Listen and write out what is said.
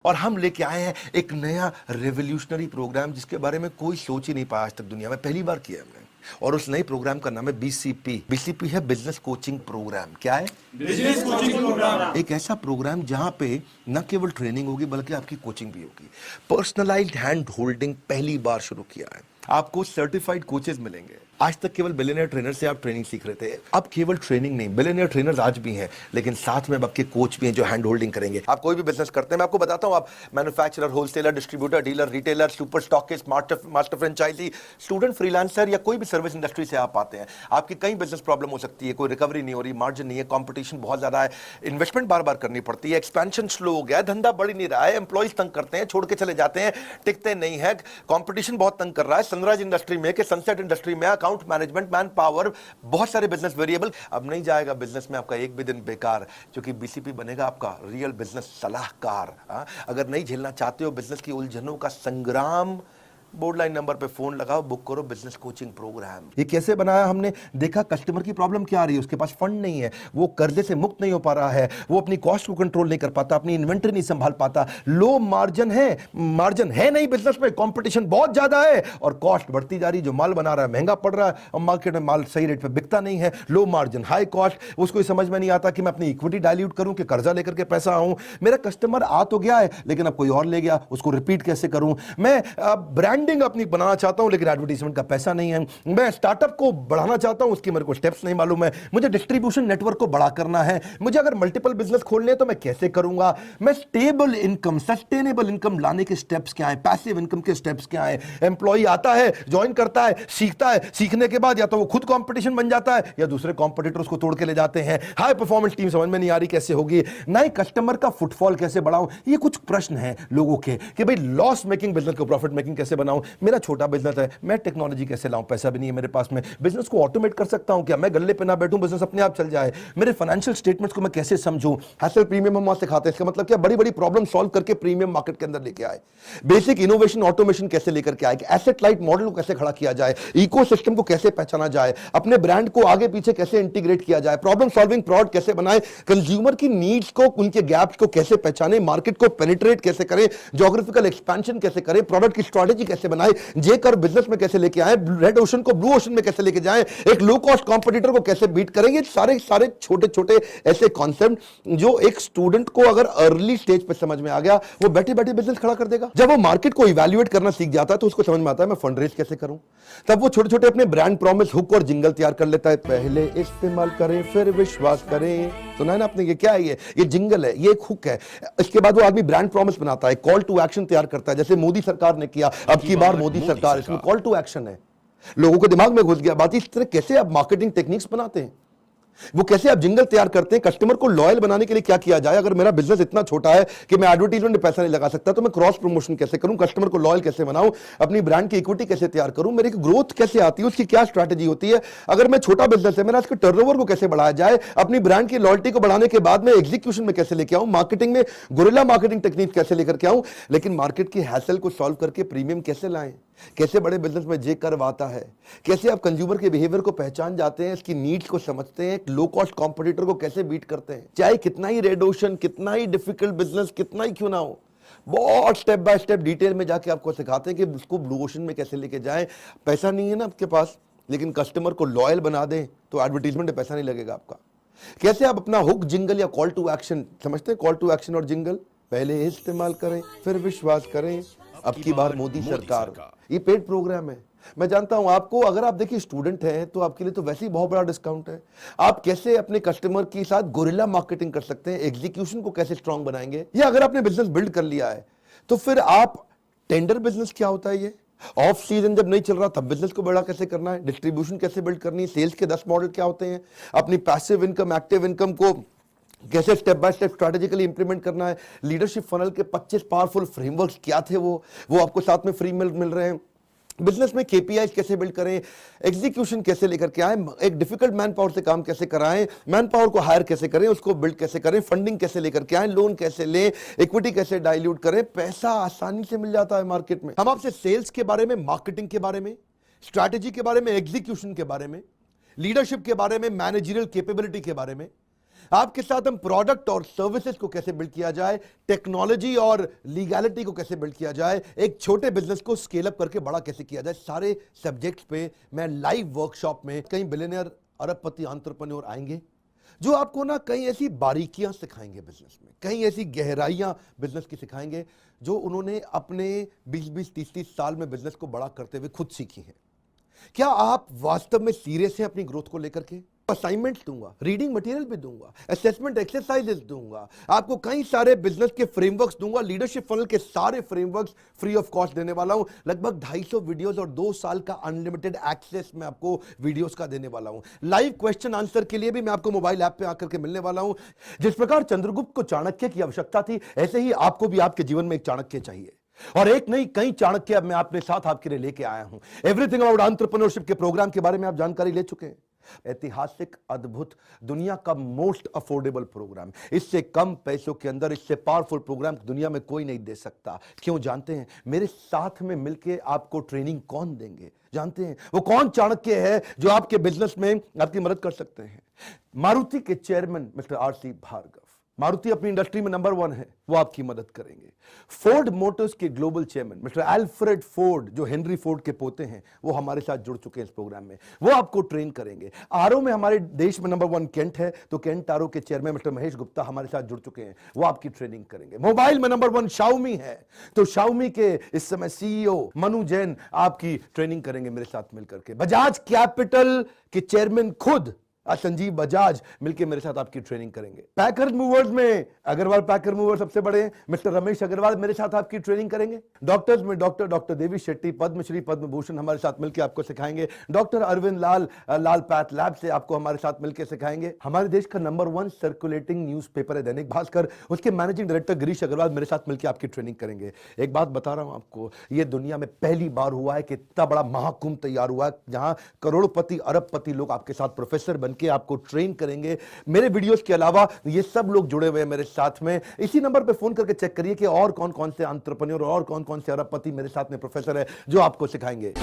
और हम लेके आए हैं एक नया रेवोल्यूशनरी प्रोग्राम जिसके बारे में कोई सोच ही नहीं पाया आज तक दुनिया में, पहली बार किया हमने। और उस नए प्रोग्राम का नाम है बीसीपी। बीसीपी है बिजनेस कोचिंग प्रोग्राम। क्या है? Business coaching program. एक ऐसा प्रोग्राम जहां पे न केवल ट्रेनिंग होगी बल्कि आपकी कोचिंग भी होगी। पर्सनलाइज्ड हैंड होल्डिंग पहली बार शुरू किया है। आपको सर्टिफाइड कोचेस मिलेंगे। आज तक केवल बिलियनियर ट्रेनर से आप ट्रेनिंग सीख रहे थे, अब केवल ट्रेनिंग नहीं, बिलियनियर ट्रेनर्स आज भी हैं, लेकिन साथ में अब आपके कोच भी हैं जो हैंड होल्डिंग करेंगे। आप कोई भी बिजनेस करते हैं, मैं आपको बताता हूं, आप manufacturer, wholesaler, distributor, dealer, retailer, super stockist, master franchisee, student, freelancer या कोई भी सर्विस इंडस्ट्री से आप आते हैं, आपकी कई बिजनेस प्रॉब्लम हो सकती है, कोई रिकवरी नहीं हो रही, मार्जिन नहीं है, कॉम्पिटिशन बहुत ज्यादा है, इन्वेस्टमेंट बार बार करनी पड़ती है, एक्सपेंशन स्लो हो गया, धंधा बढ़ नहीं रहा है, एम्प्लॉइज तंग करते हैं, छोड़ के चले जाते हैं, टिकते नहीं है, कॉम्पिटिशन बहुत तंग कर रहा है, सनराइज इंडस्ट्री में कि सनसेट इंडस्ट्री में, अकाउंट मैनेजमेंट, मैन पावर, बहुत सारे बिजनेस वेरिएबल। अब नहीं जाएगा बिजनेस में आपका एक भी दिन बेकार, क्योंकि बीसीपी बनेगा आपका रियल बिजनेस सलाहकार। अगर नहीं झेलना चाहते हो बिजनेस की उलझनों का संग्राम, बोर्ड लाइन नंबर पे फोन लगाओ, बुक करो बिजनेस कोचिंग प्रोग्राम। ये कैसे बनाया हमने? देखा कस्टमर की प्रॉब्लम क्या आ रही है, उसके पास फंड नहीं है, वो कर्जे से मुक्त नहीं हो पा रहा है, वो अपनी कॉस्ट को कंट्रोल नहीं कर पाता, अपनी इन्वेंटरी नहीं संभाल पाता, लो मार्जिन है नहीं बिजनेस में, कंपटीशन बहुत ज्यादा है और कॉस्ट बढ़ती जा रही, जो माल बना रहा है महंगा पड़ रहा है और मार्केट में माल सही रेट पे बिकता नहीं है, लो मार्जिन हाई कॉस्ट, उसको समझ में नहीं आता कि मैं अपनी इक्विटी डाइल्यूट करूं कि कर्जा लेकर के पैसा आऊं, मेरा कस्टमर आ तो गया है लेकिन अब कोई और ले गया, उसको रिपीट कैसे करूं, मैं ब्रांडिंग अपनी बनाना चाहता हूं लेकिन एडवर्टाइजमेंट का पैसा नहीं है, मैं स्टार्टअप को बढ़ाना चाहता हूं, उसकी मेरे को स्टेप्स नहीं मालूम है, मुझे डिस्ट्रीब्यूशन नेटवर्क को बड़ा करना है, मुझे अगर मल्टीपल बिजनेस खोलने हैं तो मैं कैसे करूंगा, मैं स्टेबल इनकम, सस्टेनेबल इनकम लाने के स्टेप्स क्या है, पैसिव इनकम के स्टेप्स क्या है, एम्प्लॉय आता है, ज्वाइन करता है, सीखने के बाद या तो वो खुद कंपटीशन बन जाता है या दूसरे कॉम्पिटिटर्स को तोड़ के ले जाते हैं, हाई परफॉर्मेंस टीम समझ में नहीं आ रही कैसे होगी, नए कस्टमर का फुटफॉल कैसे बढ़ाऊं, ये कुछ प्रश्न है लोगों के कि भाई लॉस मेकिंग बिजनेस को प्रॉफिट मेकिंग कैसे बनाऊं, मेरा छोटा बिजनेस है, मैं टेक्नोलॉजी कैसे लाऊं, पैसा भी नहीं है मेरे पास में, बिजनेस को ऑटोमेट कर सकता हूं क्या, मैं गल्ले पे ना बैठूं, बिजनेस अपने आप चल जाए, मेरे फाइनेंशियल स्टेटमेंट्स को मैं कैसे समझूं, हैसल प्रीमियम हम वहां से खाते हैं, इसका मतलब क्या, बड़ी बड़ी प्रॉब्लम सॉल्व करके प्रीमियम मार्केट के अंदर लेके आए, बेसिक इनोवेशन ऑटोमेशन कैसे लेकर के आए, एसेट लाइट मॉडल को कैसे खड़ा किया जाए, इकोसिस्टम को कैसे पहचाना जाए, अपने ब्रांड को आगे पीछे कैसे इंटीग्रेट किया जाए, प्रॉब्लम सॉल्विंग प्रोडक्ट कैसे बनाए, कंज्यूमर की नीड्स को, उनके गैप्स को कैसे पहचाने, मार्केट को पेनिट्रेट कैसे करें, ज्योग्राफिकल एक्सपेंशन कैसे करें, प्रोडक्ट की स्ट्रेटेजी कैसे बनाए, जेकर बिजनेस में कैसे लेके आए, रेड ओशन को ब्लू ओशन में कैसे लेके जाएं, एक लो कॉस्ट कॉम्पिटिटर को कैसे बीट करेंगे, सारे छोटे छोटे ऐसे कॉन्सेप्ट जो एक स्टूडेंट को अगर अर्ली स्टेज पे समझ में आ गया, वो बैठे बैठे बिजनेस खड़ा कर देगा। जब वो मार्केट को इवैल्यूएट करना सीख जाता है तो उसको समझ में आता है मैं फंड रेज कैसे करूं, तब वो छोटे छोटे अपने ब्रांड प्रॉमिस, हुक और जिंगल तैयार कर लेता है, पहले इस्तेमाल करें फिर विश्वास करें, सुना है ना आपने, ये क्या है, ये जिंगल है, ये एक हुक है। इसके बाद वो आदमी ब्रांड प्रॉमिस बनाता है, कॉल टू एक्शन तैयार करता है, जैसे मोदी सरकार ने किया, अब की बार मोदी सरकार, इसमें कॉल टू एक्शन है, लोगों के दिमाग में घुस गया बात। इस तरह कैसे आप मार्केटिंग टेक्निक्स बनाते हैं, वो कैसे आप जिंगल तैयार करते हैं, कस्टमर को लॉयल बनाने के लिए क्या किया जाए, अगर मेरा बिजनेस इतना छोटा है कि मैं एडवर्टाइजमेंट में पैसा नहीं लगा सकता तो मैं क्रॉस प्रमोशन कैसे करूं, कस्टमर को लॉयल कैसे बनाऊं, अपनी ब्रांड की इक्विटी कैसे तैयार करूं, मेरी ग्रोथ कैसे आती है, उसकी क्या स्ट्रैटेजी होती है, अगर मैं छोटा बिजनेस है मेरा इसके टर्नओवर को कैसे बढ़ाया जाए, अपनी ब्रांड की लॉयल्टी को बढ़ाने के बाद में एग्जीक्यूशन में कैसे लेके आऊं, मार्केटिंग में गुरिल्ला मार्केटिंग टेक्निक कैसे लेकर के आऊं, लेकिन मार्केट की हैसल को सॉल्व करके प्रीमियम कैसे लाएं, कैसे बड़े बिजनेस में जे कर्व आता है, कैसे आप कंज्यूमर के बिहेवियर को पहचान जाते हैं, इसकी नीड्स को समझते हैं, लो कॉस्ट कॉम्पिटिटर को कैसे बीट करते हैं, चाहे कितना ही रेड ओशन, कितना ही डिफिकल्ट बिजनेस कितना ही क्यों ना हो, बहुत स्टेप बाय स्टेप डिटेल में जाके आपको सिखाते हैं कि उसको ब्लू ओशन में कैसे लेके जाएं। पैसा नहीं है ना आपके पास, लेकिन कस्टमर को लॉयल बना दें तो एडवर्टाइजमेंट में पैसा नहीं लगेगा आपका। कैसे आप अपना हुक, जिंगल या कॉल टू एक्शन समझते हैं, कॉल टू एक्शन और जिंगल, पहले इस्तेमाल करें फिर विश्वास करें, अब की बार मोदी सरकार, ये पेड प्रोग्राम है। मैं जानता हूं आपको, अगर आप देखिए स्टूडेंट हैं तो आपके लिए तो वैसे ही बहुत बड़ा डिस्काउंट है। आप कैसे अपने कस्टमर के साथ गोरिल्ला मार्केटिंग कर सकते हैं, एग्जीक्यूशन को कैसे स्ट्रांग बनाएंगे, या अगर आपने बिजनेस बिल्ड कर लिया है तो फिर आप टेंडर बिजनेस क्या होता है, ये ऑफ सीजन जब नहीं चल रहा तब बिजनेस को बड़ा कैसे करना है, डिस्ट्रीब्यूशन कैसे बिल्ड करनी है, सेल्स के 10 मॉडल क्या होते हैं, अपनी पैसिव इनकम, एक्टिव इनकम को कैसे step by step strategically implement करना है, लीडरशिप फनल के 25 पावरफुल फ्रेमवर्क्स क्या थे, वो आपको साथ में फ्री मिल रहे हैं। बिजनेस में केपीआईज कैसे बिल्ड करें, एग्जीक्यूशन कैसे लेकर के आए, एक डिफिकल्ट मैन पावर से काम कैसे कराएं, मैन पावर को हायर कैसे करें, उसको बिल्ड कैसे करें, फंडिंग कैसे लेकर के आए, लोन कैसे लें, इक्विटी कैसे डाइल्यूट करें, पैसा आसानी से मिल जाता है मार्केट में। हम आपसे सेल्स के बारे में, मार्केटिंग के बारे में, स्ट्रैटेजी के बारे में, एग्जीक्यूशन के बारे में, लीडरशिप के बारे में, मैनेजरियल कैपेबिलिटी के बारे में, आपके साथ हम प्रोडक्ट और सर्विसेज को कैसे बिल्ड किया जाए, टेक्नोलॉजी और लीगैलिटी को कैसे बिल्ड किया जाए, एक छोटे बिजनेस को स्केल अप करके बड़ा कैसे किया जाए, सारे सब्जेक्ट्स पे मैं लाइव वर्कशॉप में कई बिलियनियर अरबपति एंटरप्रेन्योर आएंगे जो आपको ना कई ऐसी बारीकियां सिखाएंगे बिजनेस में, कई ऐसी गहराइयां बिजनेस की सिखाएंगे जो उन्होंने अपने 20-20, 30-30 साल में बिजनेस को बड़ा करते हुए खुद सीखी हैं। क्या आप वास्तव में सीरियस हैं अपनी ग्रोथ को लेकर के? असाइनमेंट्स दूंगा, रीडिंग मटेरियल भी दूंगा, असेसमेंट एक्सरसाइजेस दूंगा, आपको कई सारे बिजनेस के फ्रेमवर्क्स दूंगा, लीडरशिप फनल के सारे फ्रेमवर्क्स फ्री ऑफ कॉस्ट देने वाला हूं। लगभग 250 वीडियोस और 2 साल का अनलिमिटेड एक्सेस मैं आपको वीडियोस का देने वाला हूं। लाइव क्वेश्चन आंसर के लिए भी मैं आपको मोबाइल ऐप पे आकर के मिलने वाला हूं। जिस प्रकार चंद्रगुप्त को चाणक्य की आवश्यकता थी, ऐसे ही आपको भी आपके जीवन में एक चाणक्य चाहिए, और एक नहीं कई चाणक्य अब मैं अपने साथ आपके लिए लेके आया हूं। एवरीथिंग अबाउट एंटरप्रेन्योरशिप के प्रोग्राम के बारे में आप जानकारी ले चुके हैं। ऐतिहासिक, अद्भुत, दुनिया का मोस्ट अफोर्डेबल प्रोग्राम, इससे कम पैसों के अंदर इससे पावरफुल प्रोग्राम दुनिया में कोई नहीं दे सकता। क्यों जानते हैं? मेरे साथ में मिलके आपको ट्रेनिंग कौन देंगे जानते हैं? वो कौन चाणक्य है जो आपके बिजनेस में आपकी मदद कर सकते हैं? मारुति के chairman mister R C. Bhargava. Maruti अपनी इंडस्ट्री में नंबर 1 है, वो आपकी मदद करेंगे। फोर्ड मोटर्स के global chairman mister Alfred Ford, जो हेनरी फोर्ड के पोते हैं, वो हमारे साथ जुड़ चुके हैं इस प्रोग्राम में, वो आपको ट्रेन करेंगे। आरओ में हमारे देश में नंबर 1 केंट है, तो केंट आरओ के चेयरमैन मिस्टर महेश गुप्ता हमारे साथ जुड़ चुके हैं, वो आपकी ट्रेनिंग करेंगे। मोबाइल में नंबर 1 शाओमी है, तो शाओमी के इस समय सीईओ मनु जैन आपकी ट्रेनिंग करेंगे मेरे साथ मिलकर के। बजाज कैपिटल के चेयरमैन खुद संजीव बजाज मिलकर मेरे साथ आपकी ट्रेनिंग करेंगे। पैकर मूवर्स में अग्रवाल पैकर मूवर सबसे बड़े हैं, मिस्टर रमेश अग्रवाल मेरे साथ आपकी ट्रेनिंग करेंगे। डॉक्टर्स में डॉक्टर देवी शेट्टी, पद्मश्री पद्म भूषण हमारे साथ मिलकर आपको सिखाएंगे। डॉक्टर अरविंद लाल पैथ लैब से आपको हमारे साथ मिलकर सिखाएंगे। हमारे देश का नंबर 1 सर्कुलेटिंग न्यूज़पेपर है दैनिक भास्कर, उसके मैनेजिंग डायरेक्टर गिरीश अग्रवाल मेरे साथ मिलकर आपकी ट्रेनिंग करेंगे। एक बात बता रहा हूं आपको, यह दुनिया में पहली बार हुआ है कि इतना बड़ा महाकुंभ तैयार हुआ है जहां करोड़पति अरबपति लोग आपके साथ प्रोफेसर बनके आपको ट्रेन करेंगे। मेरे वीडियोस के अलावा ये सब लोग जुड़े हुए हैं मेरे साथ में। इसी नंबर पे फोन करके चेक करिए कि और कौन कौन से एंटरप्रेन्योर और कौन कौन से अरबपति मेरे साथ में प्रोफेसर है जो आपको सिखाएंगे।